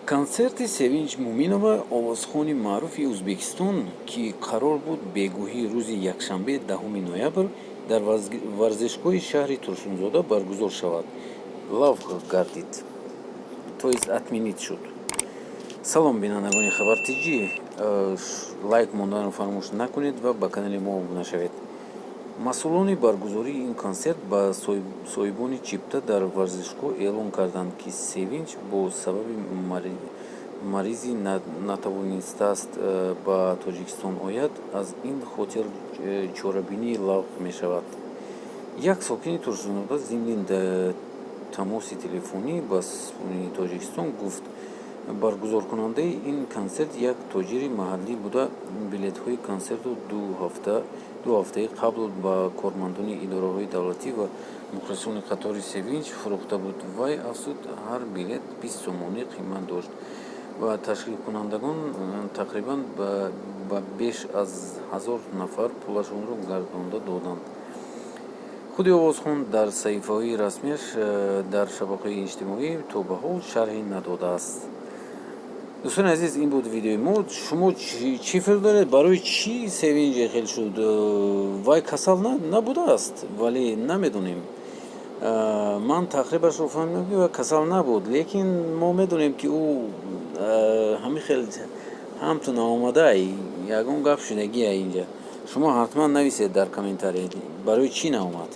концерти Севинҷ Муминова овозхони маъруфи Ӯзбекистон, ки қарор буд бегӯҳии рӯзи якшанбе 10 ноябр дар варзишгоҳи шаҳри Турсунзода баргузор шавад, лағв гардид, то есть отменид шуд. салом бинандагони Хабар ТГ, лайк монданро фаромӯш накунед ва ба канали мо обуна шавед. масъулони баргузории ин консерт ба соҳибони чипта дар варзишгоҳ эълон карданд, ки Севинҷ бо сабаби маризи натавонистааст ба Тоҷикистон ояд, аз ин хотир чорабинӣ лағв мешавад. як сокини Турсунзода зимни тамоси телефонӣ ба Сухуни Тоҷикистон гуфт, баргузоркунандаи ин консерт як тоҷири маҳаллӣ буда, билетҳои консертро ду ҳафтаи қабл ба кормандони идораҳои давлатӣ ва мухлисони қатори Севинҷ фурӯхта буд. Вай афзуд, ҳар билет 20 сомонӣ қимат дошт ва ташкилкунандагон тақрибан ба беш аз 1000 нафар пулашонро гардонда доданд. худи овозхон дар саҳифаҳои расмияш дар шабакаҳои иҷтимоӣ то ба ҳол шарҳе надодааст. дӯстони азиз, ин буд видеои мо. шумо чӣ фикр доред? Барои чӣ Севинҷ хел шуд? Вай касал набудааст, вале намедонем. ман тақрибашро фаҳмидам, ки вай касал набуд, лекин мо медонем, ки ӯ ҳамихел ҳамтун омадаи ягон гап шудагия инҷа. шумо ҳатман нависед дар комментария барои чӣ наомад.